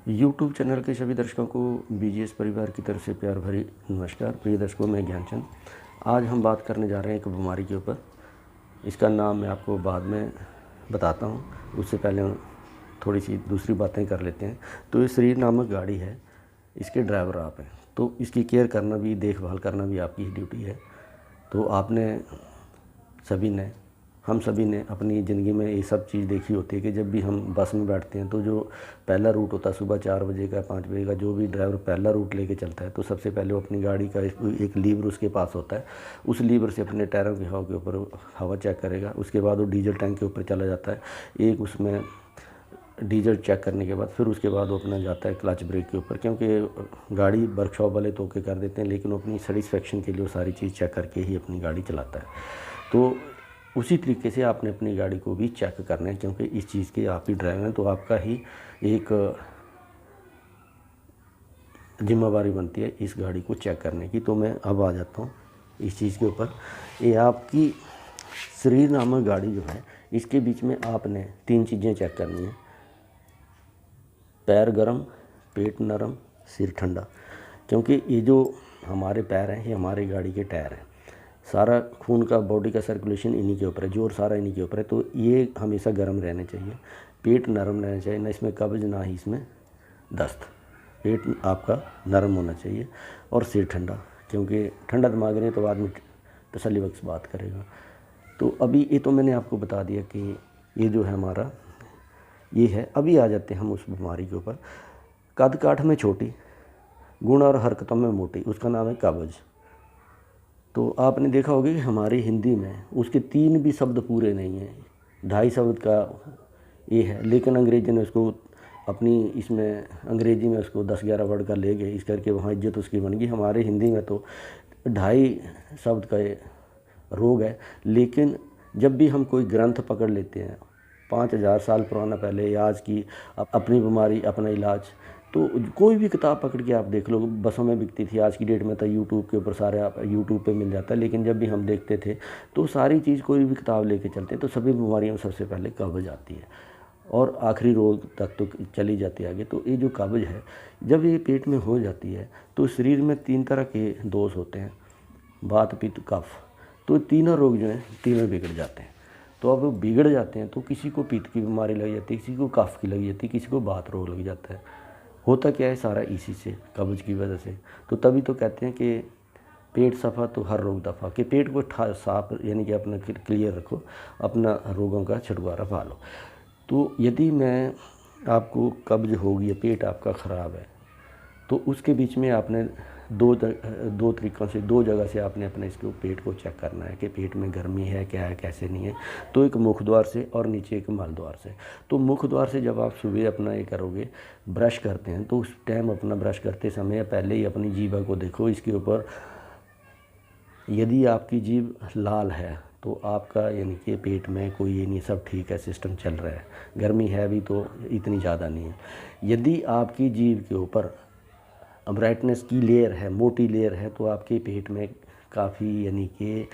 YouTube channel के सभी दर्शकों को बीजीएस परिवार की तरफ से प्यार भरी नमस्कार। प्रिय दर्शकों, मैं ज्ञानचंद। आज हम बात करने जा रहे हैं एक बीमारी के ऊपर। इसका नाम मैं आपको बाद में बताता हूँ, उससे पहले हम थोड़ी सी दूसरी बातें कर लेते हैं। तो ये शरीर नामक गाड़ी है, इसके ड्राइवर आप हैं, तो इसकी केयर करना भी, देखभाल करना भी आपकी ही ड्यूटी है। तो हम सभी ने अपनी ज़िंदगी में ये सब चीज़ देखी होती है कि जब भी हम बस में बैठते हैं तो जो पहला रूट होता है सुबह 4 बजे का 5 बजे का, जो भी ड्राइवर पहला रूट लेके चलता है तो सबसे पहले वो अपनी गाड़ी का एक लीवर उसके पास होता है। उस लीवर से अपने टायरों की हवा के ऊपर हवा चेक करेगा। उसके बाद वो डीजल टैंक के ऊपर चला जाता है, एक उसमें डीजल चेक करने के बाद फिर उसके बाद वो अपना जाता है क्लच ब्रेक के ऊपर, क्योंकि गाड़ी वर्कशॉप वाले तो ओके कर देते हैं, लेकिन वो अपनी सेटिस्फेक्शन के लिए वो सारी चीज़ चेक करके ही अपनी गाड़ी चलाता है। तो उसी तरीके से आपने अपनी गाड़ी को भी चेक करना है, क्योंकि इस चीज़ के आप ही ड्राइवर हैं, तो आपका ही एक जिम्मेवारी बनती है इस गाड़ी को चेक करने की। तो मैं अब आ जाता हूँ इस चीज़ के ऊपर। ये आपकी शरीर नामक गाड़ी जो है, इसके बीच में आपने 3 चीज़ें चेक करनी है: पैर गरम, पेट नरम, सिर ठंडा। क्योंकि ये जो हमारे पैर हैं, ये हमारी गाड़ी के टायर हैं। सारा खून का, बॉडी का सर्कुलेशन इन्हीं के ऊपर है, जोर सारा इन्हीं के ऊपर है। तो ये हमेशा गर्म रहने चाहिए, पेट नरम रहना चाहिए, ना इसमें कब्ज ना ही इसमें दस्त। पेट आपका नरम होना चाहिए और सिर ठंडा, क्योंकि ठंडा दिमाग रहे तो आदमी तसल्ली बख्श बात करेगा। तो अभी ये तो मैंने आपको बता दिया कि ये जो है हमारा ये है। अभी आ जाते हैं हम उस बीमारी के ऊपर। कद काठ में छोटी, गुण और हरकतों में मोटी, उसका नाम है कब्ज। तो आपने देखा होगा कि हमारी हिंदी में उसके 3 भी शब्द पूरे नहीं हैं, 2.5 शब्द का ये है, लेकिन अंग्रेजी ने उसको अपनी इसमें अंग्रेजी में उसको 10-11 वर्ड का ले गए, इस करके वहाँ इज्जत उसकी बन गई। हमारे हिंदी में तो 2.5 शब्द का ये रोग है। लेकिन जब भी हम कोई ग्रंथ पकड़ लेते हैं 5000 साल पुराना पहले या आज की अपनी बीमारी अपना इलाज, तो कोई भी किताब पकड़ के आप देख लो, बसों में बिकती थी। आज की डेट में तो यूट्यूब के ऊपर सारे आप यूट्यूब पे मिल जाता है, लेकिन जब भी हम देखते थे तो सारी चीज़, कोई भी किताब लेके चलते तो सभी बीमारियों में सबसे पहले कब्ज आती है और आखिरी रोग तक तो चली जाती है आगे। तो ये जो कब्ज है, जब ये पेट में हो जाती है तो शरीर में 3 तरह के दोष होते हैं: वात, पित्त, कफ। तो तीनों रोग जो हैं तीनों बिगड़ जाते हैं। तो अब वो बिगड़ जाते हैं तो किसी को पित्त की बीमारी लग जाती है, किसी को कफ की लग जाती है, किसी को वात रोग लग जाता है। होता क्या है सारा इसी से, कब्ज की वजह से। तो तभी तो कहते हैं कि पेट सफ़ा तो हर रोग दफ़ा, कि पेट को साफ यानी कि अपना क्लियर रखो, अपना रोगों का छुटकारा पा लो। तो यदि मैं आपको कब्ज हो गई है, पेट आपका ख़राब है, तो उसके बीच में आपने दो तरीक़ों से, 2 जगह से आपने अपने इसको पेट को चेक करना है कि पेट में गर्मी है, क्या है, कैसे नहीं है। तो एक मुख द्वार से और नीचे एक मल द्वार से। तो मुख द्वार से जब आप सुबह अपना ये करोगे, ब्रश करते हैं, तो उस टाइम अपना ब्रश करते समय पहले ही अपनी जीभ को देखो। इसके ऊपर यदि आपकी जीभ लाल है तो आपका यानी कि पेट में कोई ये नहीं, सब ठीक है, सिस्टम चल रहा है, गर्मी है भी तो इतनी ज़्यादा नहीं है। यदि आपकी जीभ के ऊपर ब्राइटनेस की लेयर है, मोटी लेयर है, तो आपके पेट में काफ़ी यानी कि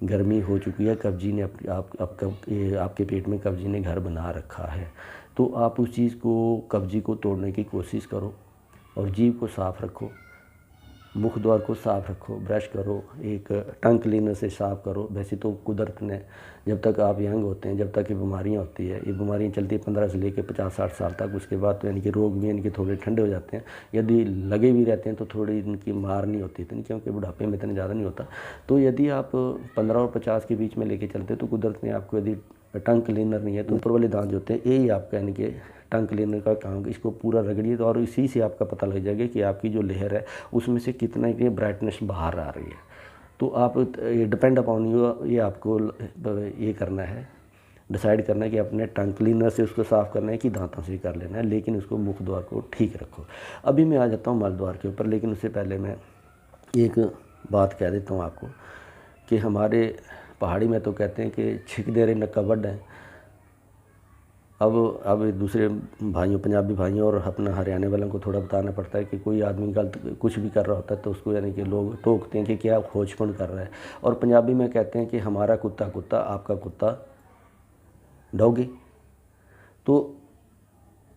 गर्मी हो चुकी है, कब्जी ने आपके पेट में कब्जी ने घर बना रखा है। तो आप उस चीज़ को, कब्जी को तोड़ने की कोशिश करो और जीभ को साफ़ रखो, मुख द्वार को साफ़ रखो, ब्रश करो, एक टंग क्लीनर से साफ़ करो। वैसे तो कुदरत ने, जब तक आप यंग होते हैं, जब तक ये बीमारियाँ होती है, ये बीमारियाँ चलती है 15 से लेकर 50-60 साल तक। उसके बाद तो यानी कि रोग भी यानी कि थोड़े ठंडे हो जाते हैं। यदि लगे भी रहते हैं तो थोड़ी इनकी मार नहीं होती इतनी, क्योंकि बुढ़ापे में इतने ज़्यादा नहीं होता। तो यदि आप 15 और 50 के बीच में लेके चलते तो कुदरत ने आपको, यदि टंग क्लीनर नहीं है तो ऊपर वाले दांत जो होते हैं, यही आपका यानी कि टंग क्लीनर का काम। इसको पूरा रगड़िए तो, और इसी से आपका पता लग जाएगा कि आपकी जो लेयर है उसमें से कितना की ब्राइटनेस बाहर आ रही है। तो आप ये डिपेंड अपॉन यू, ये आपको ये करना है, डिसाइड करना है कि अपने टंग क्लीनर से उसको साफ़ करना है कि दांतों से कर लेना है, लेकिन उसको मुख द्वार को ठीक रखो। अभी मैं आ जाता हूँ मल द्वार के ऊपर, लेकिन उससे पहले मैं एक बात कह देता हूँ आपको कि हमारे पहाड़ी में तो कहते हैं कि छिक दे रहे नक्का बड है। अब दूसरे भाइयों, पंजाबी भाइयों और अपना हरियाणा वालों को थोड़ा बताना पड़ता है कि कोई आदमी गलत कुछ भी कर रहा होता है तो उसको यानी कि लोग टोकते हैं कि क्या खोजपन कर रहा है। और पंजाबी में कहते हैं कि हमारा कुत्ता कुत्ता, आपका कुत्ता डॉगी। तो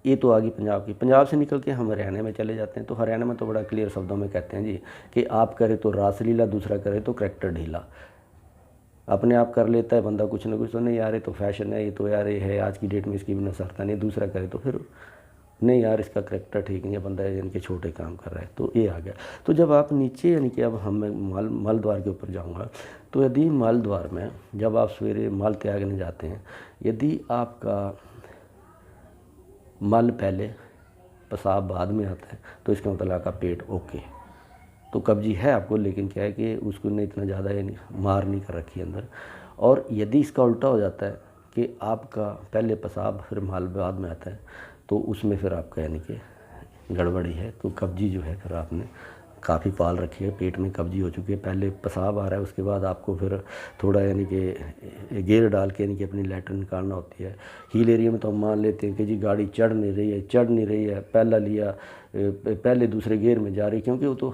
ये तो आ गई पंजाब की। पंजाब से निकल के हम हरियाणा में चले जाते हैं, तो हरियाणा में तो बड़ा क्लियर शब्दों में कहते हैं जी कि आप करे तो रासलीला, दूसरा करे तो करैक्टर ढीला। अपने आप कर लेता है बंदा कुछ ना कुछ, तो नहीं यार ये तो फैशन है, ये तो यार ये है आज की डेट में, इसकी बिना सरता नहीं। दूसरा करे तो फिर नहीं यार इसका करैक्टर ठीक नहीं है, बंदा यानी कि छोटे काम कर रहा है, तो ये आ गया। तो जब आप नीचे यानी कि अब हम माल द्वार के ऊपर जाऊंगा, तो यदि माल द्वार में जब आप सवेरे माल त्यागने जाते हैं, यदि आपका मल पहले पेशाब बाद में आता है, तो इसका मतलब आपका पेट ओके, तो कब्जी है आपको, लेकिन क्या है कि उसको ने इतना ज़्यादा यानी मार नहीं कर रखी अंदर। और यदि इसका उल्टा हो जाता है कि आपका पहले पेशाब फिर माल बाद में आता है, तो उसमें फिर आपका यानी कि गड़बड़ी है, तो कब्जी जो है फिर आपने काफ़ी पाल रखी है, पेट में कब्जी हो चुकी है, पहले पेशाब आ रहा है, उसके बाद आपको फिर थोड़ा यानी कि गेयर डाल के यानी कि अपनी लैट्रिन निकालना होती है। हिल एरिया में तो हम मान लेते हैं कि जी गाड़ी चढ़ नहीं रही है, पहला लिया पहले दूसरे गेयर में जा रही, क्योंकि वो तो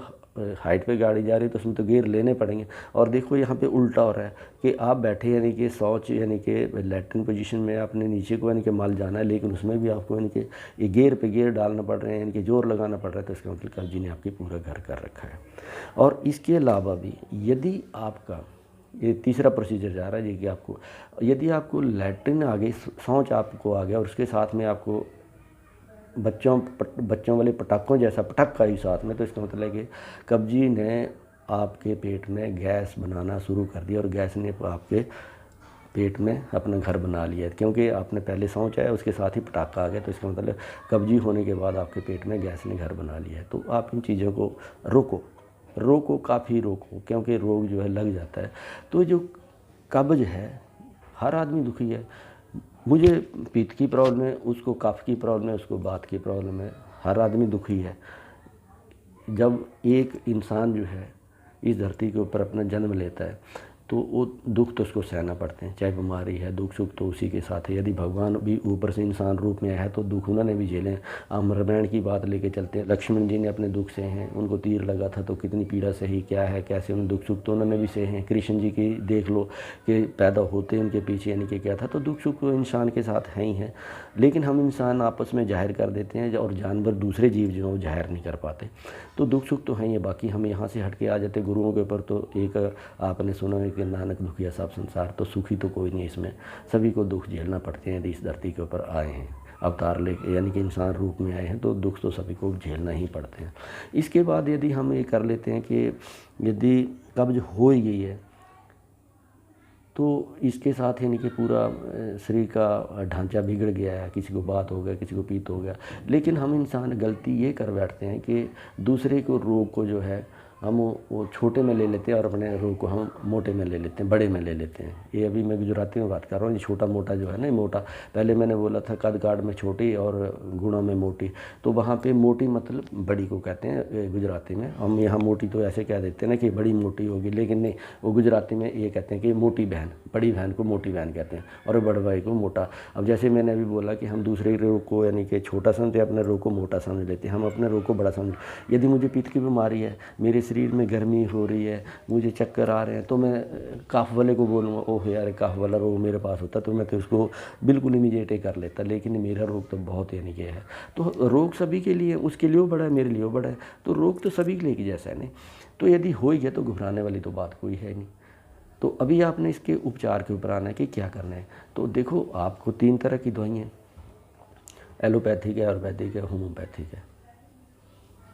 हाइट पे गाड़ी जा रही है, तो उसमें तो गियर लेने पड़ेंगे। और देखो यहाँ पे उल्टा हो रहा है कि आप बैठे यानी कि शौच यानी कि लैट्रिन पोजीशन में आपने नीचे को यानी कि माल जाना है, लेकिन उसमें भी आपको यानी कि ये गियर पे गियर डालना पड़ रहे हैं, यानी कि जोर लगाना पड़ रहा है, तो इसका मतलब कब्जी ने आपके पूरा घर कर रखा है। और इसके अलावा भी यदि आपका ये तीसरा प्रोसीजर जा रहा है जी कि आपको यदि आपको लैट्रिन आ गई, शौच आपको आ गया और उसके साथ में आपको बच्चों वाले पटाखों जैसा पटाखा ही साथ में, तो इसका मतलब है कि कब्जी ने आपके पेट में गैस बनाना शुरू कर दिया और गैस ने आपके पेट में अपना घर बना लिया, क्योंकि आपने पहले सोचा उसके साथ ही पटाखा आ गया, तो इसका मतलब कब्जी होने के बाद आपके पेट में गैस ने घर बना लिया है। तो आप इन चीज़ों को रोको, काफ़ी रोको, क्योंकि रोग जो है लग जाता है। तो जो कब्ज है हर आदमी दुखी है, मुझे पित्त की प्रॉब्लम है, उसको कफ की प्रॉब्लम है, उसको बात की प्रॉब्लम है, हर आदमी दुखी है। जब एक इंसान जो है इस धरती के ऊपर अपना जन्म लेता है, तो वो दुख तो उसको सहना पड़ते हैं, चाहे बीमारी है, दुख सुख तो उसी के साथ है। यदि भगवान भी ऊपर से इंसान रूप में आया है, तो दुख उन्होंने भी झेले हैं। हम रामायण की बात लेके चलते हैं, लक्ष्मण जी ने अपने दुख सहे हैं, उनको तीर लगा था तो कितनी पीड़ा सही, क्या है कैसे, उन दुख सुख तो उन्होंने भी सहे हैं। कृष्ण जी की देख लो कि पैदा होते उनके पीछे यानी कि क्या था, तो दुख सुख तो इंसान के साथ हैं ही हैं, लेकिन हम इंसान आपस में जाहिर कर देते हैं, और जानवर दूसरे जीव जो जाहिर नहीं कर पाते। तो दुख सुख तो हैं ही। बाकी हम यहाँ से हट के आ जाते गुरुओं के ऊपर, तो एक आपने सुना है कि नानक दुखिया सब संसार, तो सुखी तो कोई नहीं, इसमें सभी को दुख झेलना पड़ते हैं। यदि इस धरती के ऊपर आए हैं, अवतार ले यानी कि इंसान रूप में आए हैं, तो दुख तो सभी को झेलना ही पड़ते हैं। इसके बाद यदि हम ये कर लेते हैं कि यदि कब्ज हो ही गई है, तो इसके साथ यानी कि पूरा शरीर का ढांचा बिगड़ गया है, किसी को बात हो गया, किसी को पीत हो गया। लेकिन हम इंसान गलती ये कर बैठते हैं कि दूसरे को रोग को जो है हम वो छोटे में ले लेते हैं और अपने रोग को हम मोटे में ले लेते हैं, बड़े में ले लेते हैं। ये अभी मैं गुजराती में बात कर रहा हूँ, ये छोटा मोटा जो है ना, मोटा पहले मैंने बोला था कद काठ में छोटी और गुणों में मोटी, तो वहाँ पे मोटी मतलब बड़ी को कहते हैं गुजराती में। हम यहाँ मोटी तो ऐसे कह देते हैं ना कि बड़ी मोटी होगी, लेकिन नहीं, वो गुजराती में ये कहते हैं कि मोटी बहन, बड़ी बहन को मोटी बहन कहते हैं और बड़े भाई को मोटा। अब जैसे मैंने अभी बोला कि हम दूसरे रोग को यानी कि छोटा समझते हैं, अपने रोग को मोटा समझ लेते हैं, हम अपने रोग को बड़ा समझ। यदि मुझे पित्त की बीमारी है, मेरे शरीर में गर्मी हो रही है, मुझे चक्कर आ रहे हैं, तो मैं कफ वाले को बोलूँगा ओह यार कफ वाला रोग मेरे पास होता, तो मैं तो उसको बिल्कुल इमीडिएट कर लेता, लेकिन मेरा रोग तो बहुत यानी कि है। तो रोग सभी के लिए, उसके लिए बड़ा है, मेरे लिए बड़ा है, तो रोग तो सभी के लिए जैसा है नहीं। तो यदि हो ही गया तो घबराने वाली तो बात कोई है नहीं। तो अभी आपने इसके उपचार के ऊपर आना है कि क्या करना है। तो देखो आपको 3 तरह की दवाइयाँ, एलोपैथिक है, आयुर्वेदिक है, होम्योपैथिक है।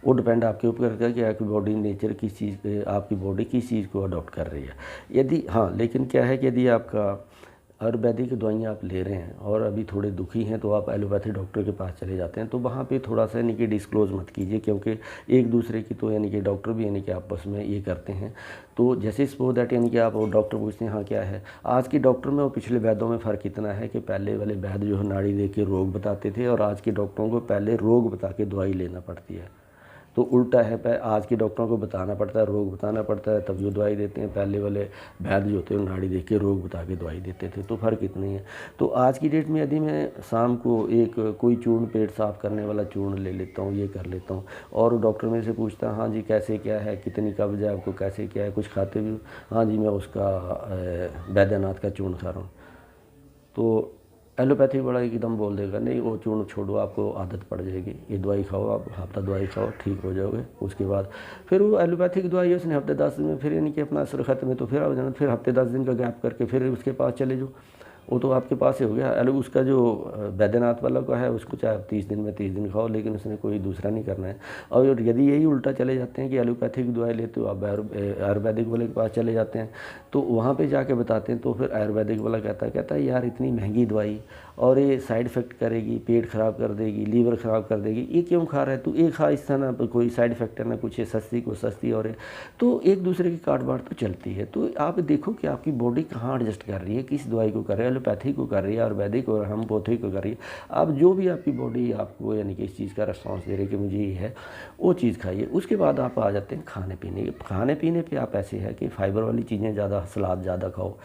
वो डिपेंड आपके ऊपर करता है कि आपकी बॉडी नेचर किस चीज़, आपकी बॉडी किस चीज़ को अडॉप्ट कर रही है। यदि हाँ, लेकिन क्या है कि यदि आपका आयुर्वेदिक दवाइयाँ आप ले रहे हैं और अभी थोड़े दुखी हैं, तो आप एलोपैथी डॉक्टर के पास चले जाते हैं। तो वहाँ पे थोड़ा सा यानी कि डिस्क्लोज मत कीजिए, क्योंकि एक दूसरे की तो यानी कि डॉक्टर भी यानी कि आपस में ये करते हैं। तो जैसे सपोज दैट यानी कि आप डॉक्टर पूछते हैं हाँ क्या है, आज के डॉक्टर में और पिछले वैद्यों में फ़र्क इतना है कि पहले वाले वैद्य जो है नाड़ी दे के रोग बताते थे, और आज के डॉक्टरों को पहले रोग बता के दवाई लेना पड़ती है। तो उल्टा है, आज के डॉक्टरों को बताना पड़ता है, रोग बताना पड़ता है, तब जो दवाई देते हैं। पहले वाले वैद्य जो होते हैं नाड़ी देख के रोग बता के दवाई देते थे, तो फ़र्क इतना ही है। तो आज की डेट में यदि मैं शाम को एक कोई चूर्ण, पेट साफ़ करने वाला चूर्ण ले लेता हूँ, ये कर लेता हूँ, और डॉक्टर मेरे से पूछता है हाँ जी कैसे क्या है, कितनी कब्ज है आपको, कैसे क्या है, कुछ खाते भी, हाँ जी मैं उसका बैद्यनाथ का चूर्ण खा रहा हूँ, तो एलोपैथिक वाला एकदम बोल देगा नहीं वो चूर्ण छोड़ो, आपको आदत पड़ जाएगी, ये दवाई खाओ, आप हफ्ता दवाई खाओ ठीक हो जाओगे। उसके बाद फिर वो एलोपैथिक दवाई है उसने हफ्ते 10 दिन में फिर यानी कि अपना असर ख़त्म है, तो फिर आप जाना फिर हफ्ते 10 दिन का गैप करके फिर उसके पास चले जाओ, वो तो आपके पास ही हो गया। उसका जो बैद्यनाथ वाला का है उसको चाहे आप 30 दिन में 30 दिन खाओ, लेकिन उसने कोई दूसरा नहीं करना है। और यदि यही उल्टा चले जाते हैं कि एलोपैथिक दवाई लेते हो आप आयुर्वेदिक वाले के पास चले जाते हैं, तो वहाँ पे जाके बताते हैं, तो फिर आयुर्वेदिक वाला कहता है यार इतनी महंगी दवाई और ये साइड इफ़ेक्ट करेगी, पेट ख़राब कर देगी, लीवर ख़राब कर देगी, ये क्यों खा रहा है तू, एक खा, इस तरह ना कोई साइड इफ़ेक्ट है ना कुछ है, सस्ती को सस्ती। और तो एक दूसरे की काट बाट तो चलती है। तो आप देखो कि आपकी बॉडी कहाँ एडजस्ट कर रही है, किस दवाई को कर रही है, एलोपैथी को कर रही है, आयुर्वेदिक और होम्योपैथिक को कर रही है। आप जो भी आपकी बॉडी आपको यानी कि इस चीज़ का रिस्पॉन्स दे रही है कि मुझे ये है, वो चीज़ खाइए। उसके बाद आप आ जाते हैं खाने पीने। खाने पीने पे आप ऐसे है कि फाइबर वाली चीज़ें ज़्यादा, सलाद ज़्यादा खाओ,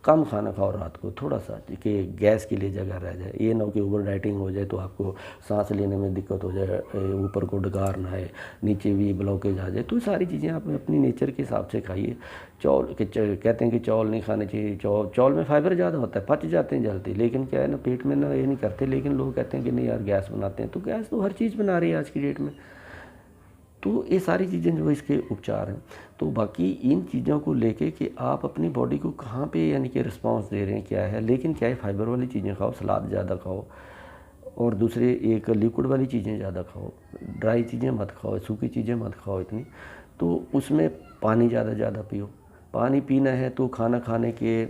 कम खाना खाओ रात को थोड़ा सा, कि गैस के लिए जगह रह जाए। ये ना हो कि ओवर डाइटिंग हो जाए तो आपको सांस लेने में दिक्कत हो जाए, ऊपर को डकार ना है, नीचे भी ब्लॉकेज आ जाए। तो सारी चीज़ें आप अपनी नेचर के हिसाब से खाइए। चौल कहते हैं कि चौल नहीं खाने चाहिए, चौल में फाइबर ज़्यादा होता है, पच जाते हैं जल्दी, लेकिन क्या है ना पेट में ना ये नहीं करते। लेकिन लोग कहते हैं कि नहीं यार गैस बनाते हैं, तो गैस तो हर चीज़ बना रही है आज की डेट में। तो ये सारी चीज़ें जो इसके उपचार हैं। तो बाकी इन चीज़ों को लेके कि आप अपनी बॉडी को कहाँ पे यानी कि रिस्पांस दे रहे हैं क्या है, लेकिन क्या है फाइबर वाली चीज़ें खाओ, सलाद ज़्यादा खाओ, और दूसरे एक लिक्विड वाली चीज़ें ज़्यादा खाओ, ड्राई चीज़ें मत खाओ, सूखी चीज़ें मत खाओ इतनी। तो उसमें पानी ज़्यादा पियो। पानी पीना है तो खाना खाने के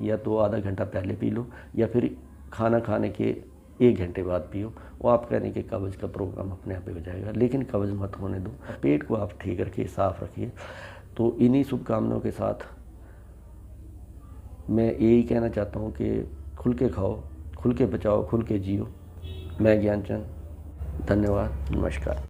या तो आधा घंटा पहले पी लो, या फिर खाना खाने के 1 घंटे बाद पियो। वो आप कहने के कब्ज़ का प्रोग्राम अपने आप ही हो जाएगा, लेकिन कब्ज़ मत होने दो। पेट को आप ठीक रखिए, साफ़ रखिए। तो इन्हीं शुभकामनाओं के साथ मैं यही कहना चाहता हूँ कि खुल के खाओ, खुल के बचाओ, खुल के जियो। मैं ज्ञानचंद, धन्यवाद, नमस्कार।